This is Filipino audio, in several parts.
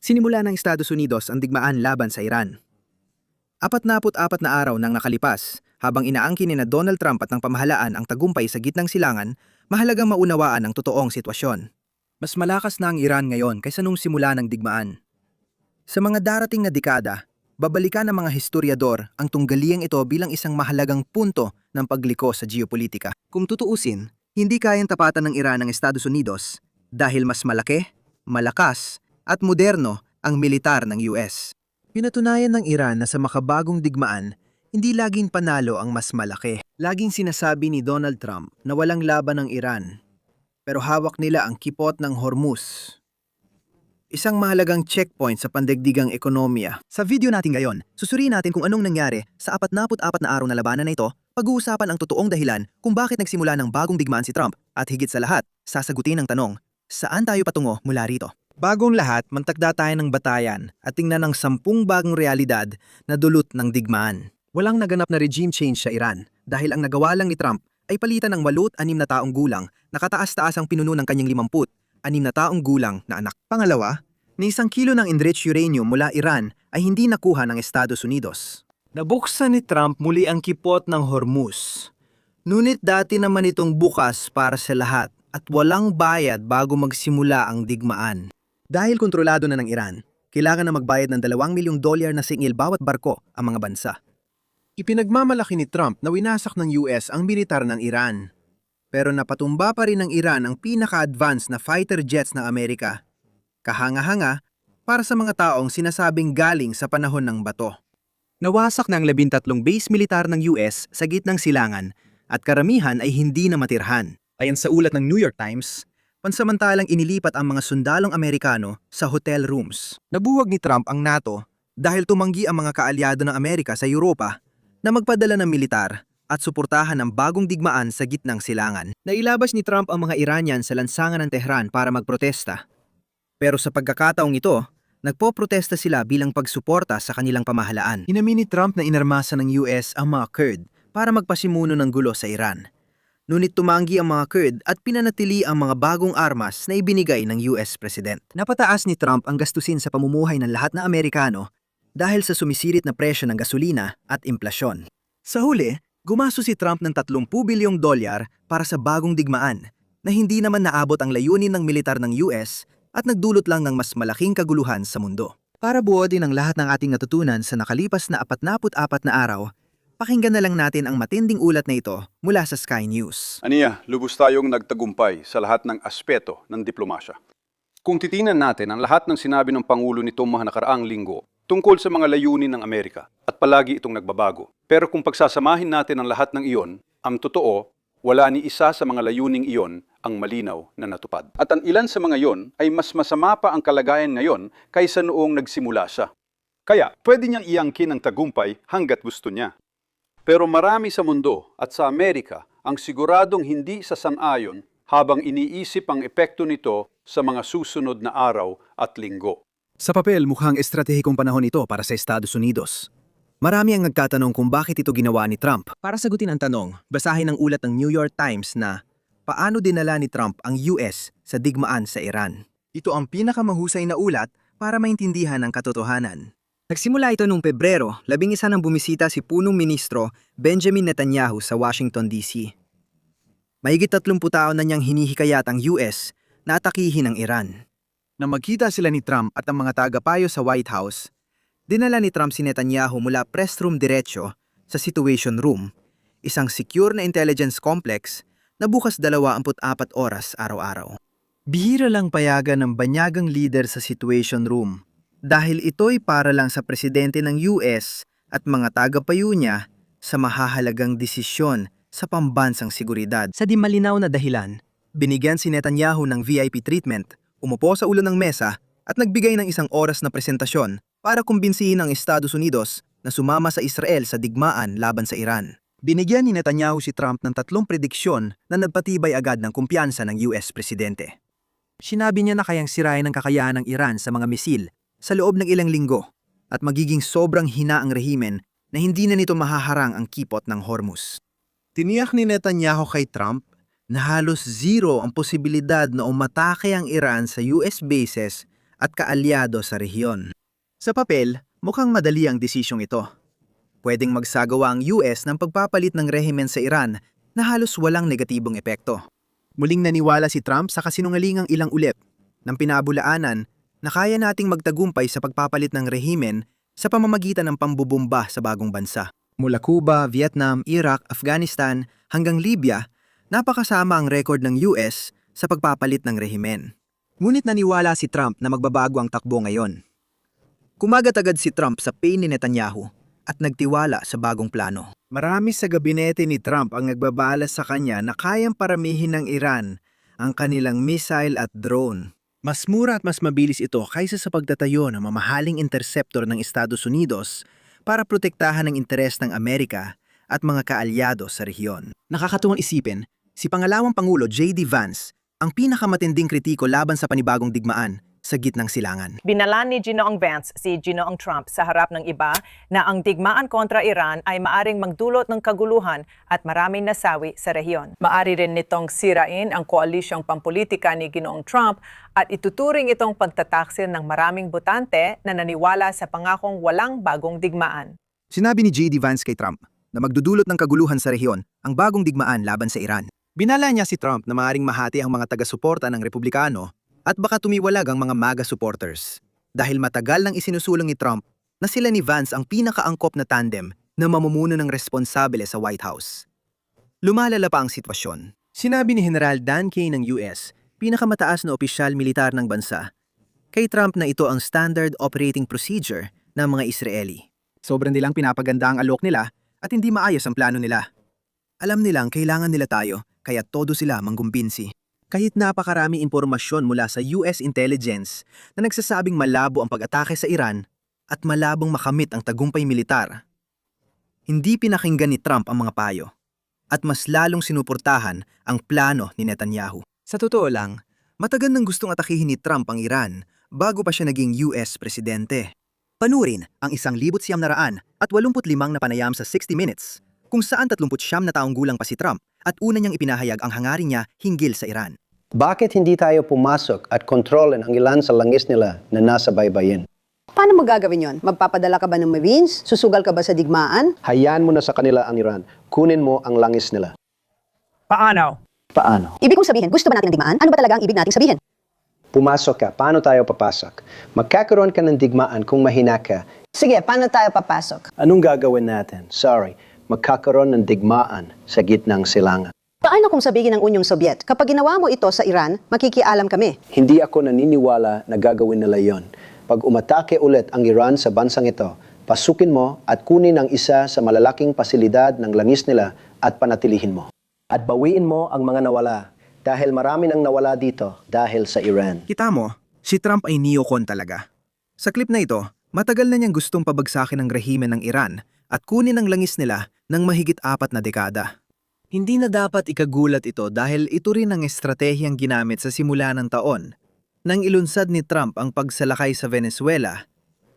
Sinimula ng Estados Unidos ang digmaan laban sa Iran. 44 na araw nang nakalipas, habang inaangkin ni Donald Trump at ng pamahalaan ang tagumpay sa gitnang silangan, mahalagang maunawaan ang totoong sitwasyon. Mas malakas na ang Iran ngayon kaysa nung simula ng digmaan. Sa mga darating na dekada, babalikan ng mga historiador ang tunggaliang ito bilang isang mahalagang punto ng pagliko sa geopolitika. Kung tutuusin, hindi kayang tapatan ng Iran ang Estados Unidos dahil mas malaki, malakas, at moderno ang militar ng US. Pinatunayan ng Iran na sa makabagong digmaan, hindi laging panalo ang mas malaki. Laging sinasabi ni Donald Trump na walang laban ng Iran, pero hawak nila ang kipot ng Hormuz. Isang mahalagang checkpoint sa pandaigdigang ekonomiya. Sa video natin ngayon, susuriin natin kung anong nangyari sa 44 na araw na labanan na ito, pag-uusapan ang totoong dahilan kung bakit nagsimula ng bagong digmaan si Trump, at higit sa lahat, sasagutin ang tanong, saan tayo patungo mula rito? Bagong lahat, mantagda tayo ng batayan at tingnan ang 10 bagong realidad na dulot ng digmaan. Walang naganap na regime change sa Iran dahil ang nagawa lang ni Trump ay palitan ng 86 na taong gulang na kataas-taas ang pinuno ng kanyang 56 na taong gulang na anak. Pangalawa, ni 1 kilo ng enriched uranium mula Iran ay hindi nakuha ng Estados Unidos. Nabuksan ni Trump muli ang kipot ng Hormuz. Ngunit dati naman itong bukas para sa lahat at walang bayad bago magsimula ang digmaan. Dahil kontrolado na ng Iran, kailangan na magbayad ng $2 milyong na singil bawat barko ang mga bansa. Ipinagmamalaki ni Trump na winasak ng US ang militar ng Iran. Pero napatumba pa rin ng Iran ang pinaka-advanced na fighter jets ng Amerika. Kahanga-hanga para sa mga taong sinasabing galing sa panahon ng bato. Nawasak ng 13 base militar ng US sa gitnang silangan at karamihan ay hindi na matirhan. Ayon sa ulat ng New York Times, pansamantalang inilipat ang mga sundalong Amerikano sa hotel rooms. Nabuwag ni Trump ang NATO dahil tumanggi ang mga kaalyado ng Amerika sa Europa na magpadala ng militar at suportahan ang bagong digmaan sa gitnang silangan. Nailabas ni Trump ang mga Iranian sa lansangan ng Tehran para magprotesta. Pero sa pagkakataong ito, nagpoprotesta sila bilang pagsuporta sa kanilang pamahalaan. Inamin ni Trump na inarmasa ng US ang mga Kurd para magpasimuno ng gulo sa Iran. Ngunit tumanggi ang mga Kurd at pinanatili ang mga bagong armas na ibinigay ng US President. Napataas ni Trump ang gastusin sa pamumuhay ng lahat na Amerikano dahil sa sumisirit na presyo ng gasolina at implasyon. Sa huli, gumastos si Trump ng $30 bilyong para sa bagong digmaan na hindi naman naabot ang layunin ng militar ng US at nagdulot lang ng mas malaking kaguluhan sa mundo. Para buodin ang lahat ng ating natutunan sa nakalipas na 44 na araw, pakinggan na lang natin ang matinding ulat na ito mula sa Sky News. Aniya, lubos tayong nagtagumpay sa lahat ng aspeto ng diplomasya. Kung titingnan natin ang lahat ng sinabi ng Pangulo nitong mga nakaraang linggo tungkol sa mga layunin ng Amerika at palagi itong nagbabago. Pero kung pagsasamahin natin ang lahat ng iyon, ang totoo, wala ni isa sa mga layuning iyon ang malinaw na natupad. At ang ilan sa mga iyon ay mas masama pa ang kalagayan ngayon kaysa noong nagsimula siya. Kaya pwede niyang iangkin ang tagumpay hanggat gusto niya. Pero marami sa mundo at sa Amerika ang siguradong hindi sasang-ayon habang iniisip ang epekto nito sa mga susunod na araw at linggo. Sa papel, mukhang estratehikong panahon ito para sa Estados Unidos. Marami ang nagtatanong kung bakit ito ginawa ni Trump. Para sagutin ang tanong, basahin ang ulat ng New York Times na paano dinala ni Trump ang US sa digmaan sa Iran. Ito ang pinakamahusay na ulat para maintindihan ang katotohanan. Nagsimula ito noong Pebrero, 11 nang bumisita si punong ministro Benjamin Netanyahu sa Washington, D.C. Mahigit 30 taon na niyang hinihikayat ang US na atakihin ang Iran. Nang magkita sila ni Trump at ang mga tagapayo sa White House, dinala ni Trump si Netanyahu mula press room diretso sa Situation Room, isang secure na intelligence complex na bukas 24 oras araw-araw. Bihira lang payagan ng banyagang leader sa Situation Room dahil ito'y para lang sa presidente ng US at mga tagapayo niya sa mahahalagang desisyon sa pambansang seguridad. Sa di malinaw na dahilan, binigyan si Netanyahu ng VIP treatment, umupo sa ulo ng mesa at nagbigay ng 1 oras na presentasyon para kumbinsihin ang Estados Unidos na sumama sa Israel sa digmaan laban sa Iran. Binigyan ni Netanyahu si Trump ng 3 prediksyon na nagpatibay agad ng kumpiyansa ng US Presidente. Sinabi niya na kayang sirain ang kakayahan ng Iran sa mga misil sa loob ng ilang linggo at magiging sobrang hina ang rehimen na hindi na nito mahaharang ang kipot ng Hormuz. Tiniyak ni Netanyahu kay Trump na halos zero ang posibilidad na umatake ang Iran sa US bases at kaalyado sa rehiyon. Sa papel, mukhang madali ang desisyong ito. Pwedeng magsagawa ang US ng pagpapalit ng rehimen sa Iran na halos walang negatibong epekto. Muling naniwala si Trump sa kasinungalingang ilang ulit ng pinabulaanan na kaya nating magtagumpay sa pagpapalit ng rehimen sa pamamagitan ng pambubomba sa bagong bansa. Mula Cuba, Vietnam, Iraq, Afghanistan hanggang Libya, napakasama ang record ng US sa pagpapalit ng rehimen. Ngunit naniwala si Trump na magbabago ang takbo ngayon. Kumagat agad si Trump sa pain ni Netanyahu at nagtiwala sa bagong plano. Marami sa gabinete ni Trump ang nagbabala sa kanya na kayang paramihin ng Iran ang kanilang missile at drone. Mas mura at mas mabilis ito kaysa sa pagtatayo ng mamahaling interceptor ng Estados Unidos para protektahan ang interes ng Amerika at mga kaalyado sa rehiyon. Nakakatuwang isipin, si Pangalawang Pangulo J.D. Vance ang pinakamatinding kritiko laban sa panibagong digmaan sa gitnang silangan. Binalan ni Ginoong Vance si Ginoong Trump sa harap ng iba na ang digmaan kontra Iran ay maaring magdulot ng kaguluhan at maraming nasawi sa rehiyon. Maari rin nitong sirain ang koalisyong pampolitika ni Ginoong Trump at ituturing itong pagtataksil ng maraming botante na naniwala sa pangakong walang bagong digmaan. Sinabi ni J.D. Vance kay Trump na magdudulot ng kaguluhan sa rehiyon ang bagong digmaan laban sa Iran. Binala niya si Trump na maaring mahati ang mga taga-suporta ng Republikano at baka tumiwalag ang mga MAGA supporters. Dahil matagal nang isinusulong ni Trump na sila ni Vance ang pinakaangkop na tandem na mamumuno ng responsable sa White House. Lumalala pa ang sitwasyon. Sinabi ni General Dan Kay ng US, pinakamataas na opisyal militar ng bansa, kay Trump na ito ang standard operating procedure ng mga Israeli. Sobrang nilang pinapaganda ang alok nila at hindi maayos ang plano nila. Alam nilang kailangan nila tayo, kaya todo sila manggumbinsi. Kahit napakarami impormasyon mula sa US intelligence na nagsasabing malabo ang pag-atake sa Iran at malabong makamit ang tagumpay militar, hindi pinakinggan ni Trump ang mga payo at mas lalong sinuportahan ang plano ni Netanyahu. Sa totoo lang, matagal nang gustong atakihin ni Trump ang Iran bago pa siya naging US presidente. Panurin ang 1,985 na panayam sa 60 Minutes kung saan 39 na taong gulang pa si Trump at una niyang ipinahayag ang hangarin niya hinggil sa Iran. Bakit hindi tayo pumasok at kontrolin ang ilan sa langis nila na nasa baybayin? Paano mo gagawin yon? Magpapadala ka ba ng Marines? Susugal ka ba sa digmaan? Hayaan mo na sa kanila ang Iran. Kunin mo ang langis nila. Paano? Paano? Ibig kong sabihin, gusto ba natin ng digmaan? Ano ba talaga ang ibig nating sabihin? Pumasok ka. Paano tayo papasok? Magkakaroon ka ng digmaan kung mahina ka. Sige, paano tayo papasok? Anong gagawin natin? Sorry, magkakaroon ng digmaan sa gitnang silangan. Paano kung sabihin ng Unyong Soviet, kapag ginawa mo ito sa Iran, makikialam kami? Hindi ako naniniwala na gagawin nila yon. Pag umatake ulit ang Iran sa bansang ito, pasukin mo at kunin ang isa sa malalaking pasilidad ng langis nila at panatilihin mo. At bawiin mo ang mga nawala dahil marami nang nawala dito dahil sa Iran. Kita mo, si Trump ay neocon talaga. Sa clip na ito, matagal na niyang gustong pabagsakin ang rehimen ng Iran at kunin ang langis nila ng mahigit 4 na dekada. Hindi na dapat ikagulat ito dahil ito rin ang estratehiyang ginamit sa simula ng taon. Nang ilunsad ni Trump ang pagsalakay sa Venezuela,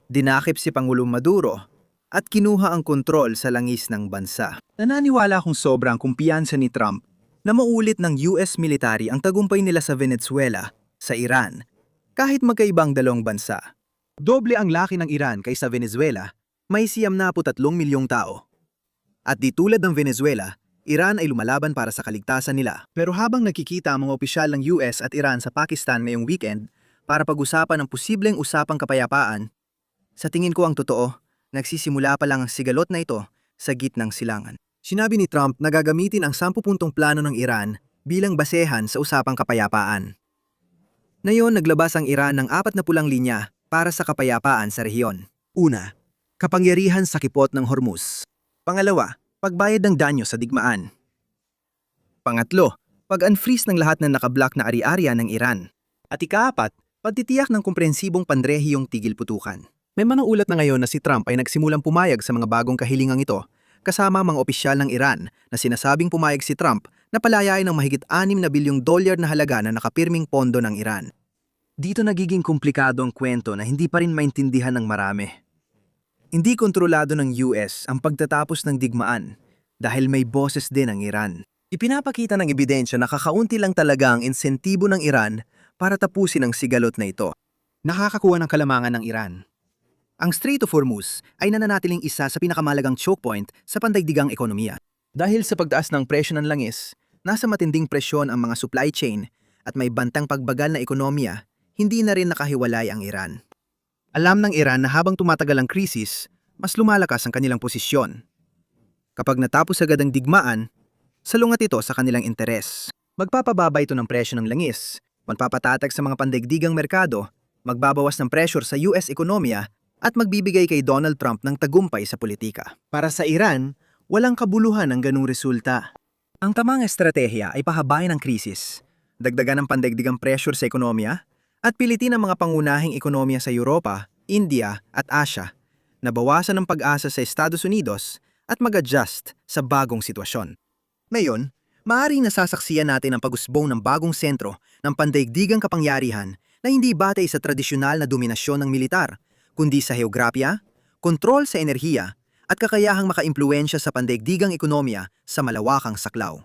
dinakip si Pangulong Maduro at kinuha ang kontrol sa langis ng bansa. Nananiwala akong sobrang kumpiyansa ni Trump na maulit ng US military ang tagumpay nila sa Venezuela, sa Iran, kahit magkaibang dalawang bansa. Doble ang laki ng Iran kaysa Venezuela, may 93 milyong tao. At di tulad ng Venezuela, Iran ay lumalaban para sa kaligtasan nila. Pero habang nakikita ang mga opisyal ng US at Iran sa Pakistan ngayong weekend para pag-usapan ang posibleng usapang kapayapaan, sa tingin ko ang totoo, nagsisimula pa lang ang sigalot na ito sa gitnang silangan. Sinabi ni Trump na gagamitin ang 10-puntong plano ng Iran bilang basehan sa usapang kapayapaan. Ngayon, naglabas ang Iran ng 4 na pulang linya para sa kapayapaan sa rehiyon. Una, kapangyarihan sa kipot ng Hormuz. Pangalawa, pagbayad ng danyo sa digmaan. Pangatlo, pag-unfreeze ng lahat ng nakablock na ari-arian ng Iran. At ikaapat, pagtitiyak ng komprehensibong panrehiyong tigil putukan. May mga ulat na ngayon na si Trump ay nagsimulang pumayag sa mga bagong kahilingang ito, kasama mga opisyal ng Iran na sinasabing pumayag si Trump na palayain ng mahigit $6 na bilyong na halaga na nakapirming pondo ng Iran. Dito nagiging komplikado ang kwento na hindi pa rin maintindihan ng marami. Hindi kontrolado ng US ang pagtatapos ng digmaan dahil may boses din ang Iran. Ipinapakita ng ebidensya na kakaunti lang talaga ang insentibo ng Iran para tapusin ang sigalot na ito. nakakakuha ng kalamangan ng Iran. Ang Strait of Hormuz ay nananatiling isa sa pinakamalagang choke point sa pandaigdigang ekonomiya. Dahil sa pagtaas ng presyo ng langis, nasa matinding presyon ang mga supply chain at may bantang pagbagal na ekonomiya, hindi na rin nakahiwalay ang Iran. Alam ng Iran na habang tumatagal ang krisis, mas lumalakas ang kanilang posisyon. Kapag natapos agad ang digmaan, salungat ito sa kanilang interes. Magpapababa ito ng presyo ng langis, magpapatatag sa mga pandaigdigang merkado, magbabawas ng pressure sa US ekonomiya, at magbibigay kay Donald Trump ng tagumpay sa politika. Para sa Iran, walang kabuluhan ang ganung resulta. Ang tamang estratehiya ay pahabain ang krisis, dagdagan ng pandaigdigang pressure sa ekonomiya, at pilitin ang mga pangunahing ekonomiya sa Europa, India at Asia na bawasan ang pag-asa sa Estados Unidos at mag-adjust sa bagong sitwasyon. Ngayon, maaaring nasasaksiyan natin ang pag-usbong ng bagong sentro ng pandaigdigang kapangyarihan na hindi batay sa tradisyonal na dominasyon ng militar, kundi sa heograpya, kontrol sa enerhiya, at kakayahang makaimpluwensya sa pandaigdigang ekonomiya sa malawakang saklaw.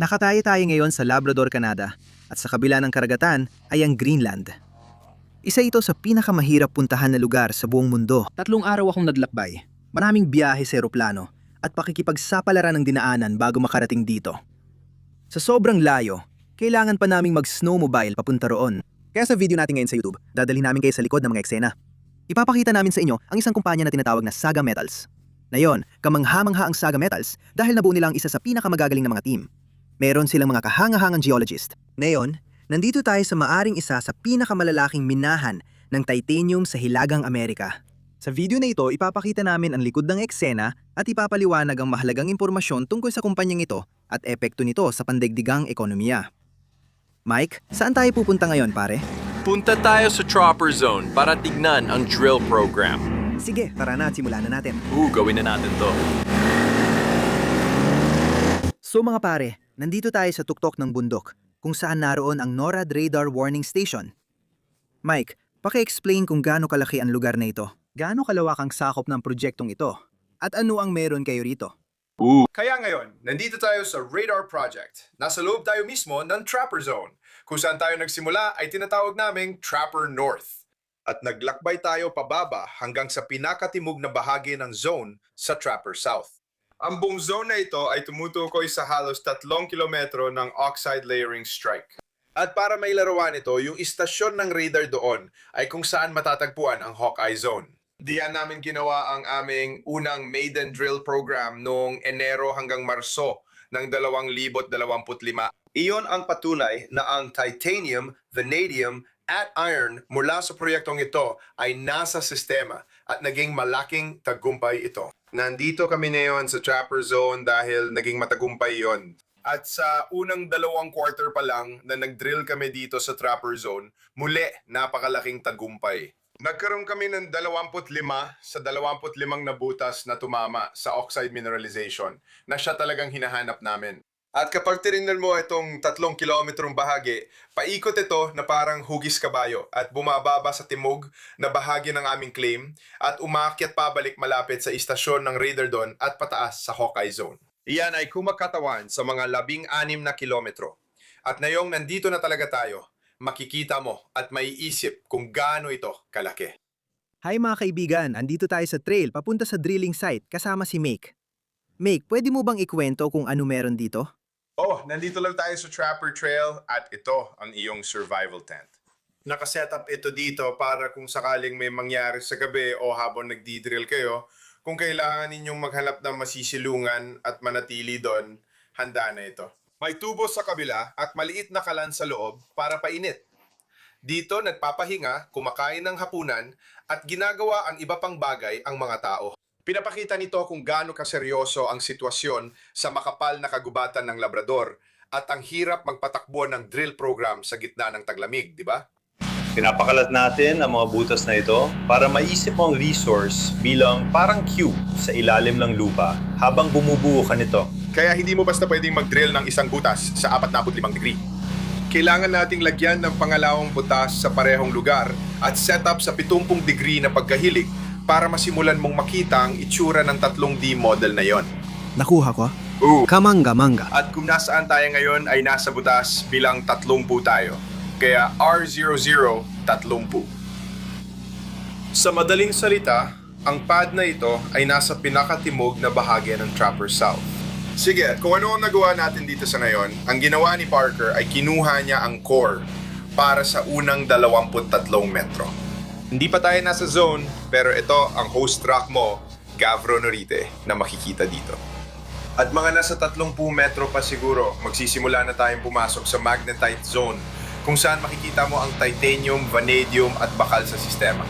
Nakatayo tayo ngayon sa Labrador, Canada, at sa kabila ng karagatan ay ang Greenland. Isa ito sa pinakamahirap puntahan na lugar sa buong mundo. 3 araw akong naglakbay, maraming biyahe sa eroplano, at pakikipagsapalaran ng dinaanan bago makarating dito. Sa sobrang layo, kailangan pa naming mag-snowmobile papunta roon. Kaya sa video natin ngayon sa YouTube, dadalhin namin kayo sa likod ng mga eksena. Ipapakita namin sa inyo ang isang kumpanya na tinatawag na Saga Metals. Ngayon, kamangha-mangha ang Saga Metals dahil nabuo nila ang isa sa pinakamagagaling na mga team. Meron silang mga kahangahangang geologist. Ngayon, nandito tayo sa maaring isa sa pinakamalalaking minahan ng titanium sa Hilagang Amerika. Sa video na ito, ipapakita namin ang likod ng eksena at ipapaliwanag ang mahalagang impormasyon tungkol sa kumpanyang ito at epekto nito sa pandaigdigang ekonomiya. Mike, saan tayo pupunta ngayon, pare? Punta tayo sa Trapper Zone para tignan ang drill program. Sige, tara na at simulan na natin. Gawin na natin to. So mga pare, nandito tayo sa tuktok ng bundok kung saan naroon ang NORAD Radar Warning Station. Mike, paki-explain kung gaano kalaki ang lugar na ito. Gaano kalawak ang sakop ng proyektong ito? At ano ang meron kayo rito? Kaya ngayon, nandito tayo sa Radar Project. Nasa loob tayo mismo ng Trapper Zone. Kung saan tayo nagsimula ay tinatawag naming Trapper North. At naglakbay tayo pababa hanggang sa pinakatimog na bahagi ng zone sa Trapper South. Ang buong zone na ito ay tumutukoy sa halos 3 kilometro ng oxide layering strike. At para mailarawan ito, yung istasyon ng radar doon ay kung saan matatagpuan ang Hawkeye Zone. Diyan namin ginawa ang aming unang maiden drill program noong Enero hanggang Marso ng 2025. Iyon ang patunay na ang titanium, vanadium, at iron mula sa proyektong ito ay nasa sistema at naging malaking tagumpay ito. Nandito kami ngayon sa Trapper Zone dahil naging matagumpay yon. At sa unang 2 quarter pa lang na nag-drill kami dito sa Trapper Zone, muli napakalaking tagumpay. Nagkaroon kami ng 25 sa 25 na butas na tumama sa oxide mineralization na siya talagang hinahanap namin. At kapag tinignan mo itong 3 kilometrong bahagi, paikot ito na parang hugis kabayo at bumababa sa timog na bahagi ng aming claim at umaakyat pabalik malapit sa istasyon ng radar doon at pataas sa Hawkeye Zone. Iyan ay kumakatawan sa mga 16 na kilometro. At ngayong nandito na talaga tayo, makikita mo at maiisip kung gaano ito kalaki. Hi mga kaibigan, andito tayo sa trail papunta sa drilling site kasama si Make. Make, pwede mo bang ikwento kung ano meron dito? Nandito lang tayo sa Trapper Trail at ito ang iyong survival tent. Nakasetup ito dito para kung sakaling may mangyari sa gabi o habang nagdi-drill kayo, kung kailangan ninyong maghanap ng masisilungan at manatili doon, handa na ito. May tubo sa kabila at maliit na kalan sa loob para painit. Dito nagpapahinga, kumakain ng hapunan at ginagawa ang iba pang bagay ang mga tao. Pinapakita nito kung gaano kaseryoso ang sitwasyon sa makapal na kagubatan ng Labrador at ang hirap magpatakbo ng drill program sa gitna ng taglamig, di ba? Pinapakalat natin ang mga butas na ito para maisip mo ang resource bilang parang cube sa ilalim ng lupa habang bumubuo ka nito. Kaya hindi mo basta pwedeng mag-drill ng isang butas sa 45 degree. Kailangan nating lagyan ng pangalawang butas sa parehong lugar at set up sa 70 degree na pagkahilig para masimulan mong makita ang itsura ng 3D model na yon. Nakuha ko? Kamangga-mangga. At kung nasaan tayo ngayon ay nasa butas bilang 30 tayo. Kaya R00 30. Sa madaling salita, ang pad na ito ay nasa pinakatimog na bahagi ng Trapper South. Sige, kung ano ang nagawa natin dito sa ngayon, ang ginawa ni Parker ay kinuha niya ang core para sa unang 23 metro. Hindi pa tayo nasa zone, pero ito ang host rock mo, Gavro Norite, na makikita dito. At mga nasa 30 metro pa siguro, magsisimula na tayong pumasok sa magnetite zone, kung saan makikita mo ang titanium, vanadium at bakal sa sistema.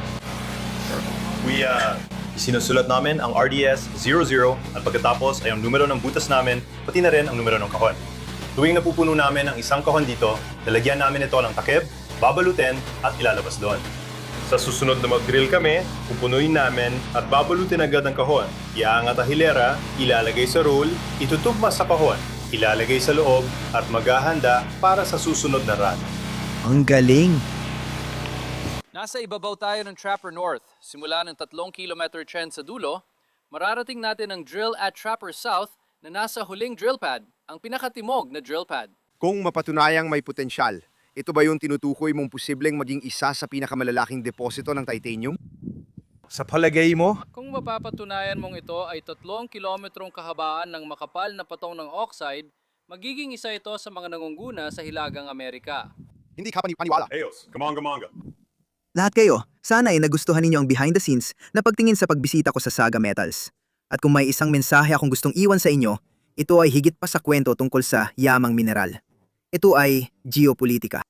Sinusulat namin ang RDS 00 at pagkatapos ay ang numero ng butas namin, pati na rin ang numero ng kahon. Tuwing napupuno namin ang isang kahon dito, lalagyan namin ito ng takip, babalutin at ilalabas doon. Sa susunod na mag-drill kami, pupunuin namin at babalutin agad ang kahon. Iaangat ang hilera, ilalagay sa roll, itutugma sa kahon, ilalagay sa loob at maghahanda para sa susunod na run. Ang galing! Nasa ibabaw tayo ng Trapper North. Simula ng 3 kilometer trend sa dulo, mararating natin ang drill at Trapper South na nasa huling drill pad, ang pinakatimog na drill pad. Kung mapatunayang may potensyal, ito ba yung tinutukoy mong posibleng maging isa sa pinakamalalaking deposito ng titanium? Sa palagay mo? Kung mapapatunayan mong ito ay 3 kilometrong kahabaan ng makapal na patong ng oxide, magiging isa ito sa mga nangunguna sa Hilagang Amerika. Hindi ka paniwala. Ayos, kamanga-manga. Lahat kayo, sana ay nagustuhan ninyo ang behind the scenes na pagtingin sa pagbisita ko sa Saga Metals. At kung may isang mensahe akong gustong iwan sa inyo, ito ay higit pa sa kwento tungkol sa yamang mineral. Ito ay geopolitika.